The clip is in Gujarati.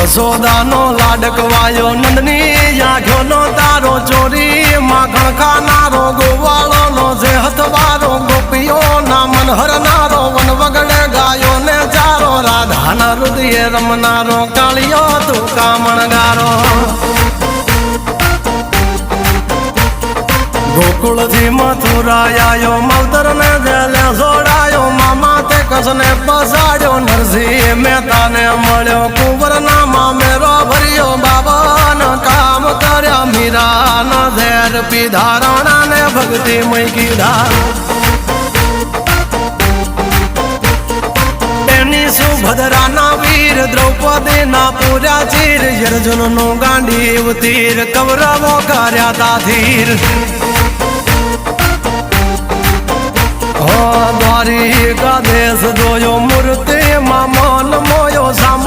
યશોદાનો લાડકવાયો નંદની આંખોનો તારો ચોરી માખણ ખાનારો ગોવાળોનો જે હથવારો ગોપીઓના મન હરનારો વન વગડે ગાયો ને ચારો રાધાના હૃદયે રમનારો કાળિયો તું કામણગારો ગોકુળથી મથુરાયો માવતર ને જેલે જોડાયો મામા તે કસને પસાડ્યો નરસિંહ મહેતાને મળ્યો કુંવરના મામેરો ભર્યો બાબાના કામ કર્યા મીરાના ઝેર પીધા રાણાને ભક્તિ મય કીધા એની સુભદ્રાના વીર દ્રૌપદીના પૂર્યા ચીર અર્જુનનું ગાંડીવ તીર કૌરવો કર્યા તાધીર દ્વારિકા દેશ જોયો મૂર્તિ માં મન મોયો સાંભળ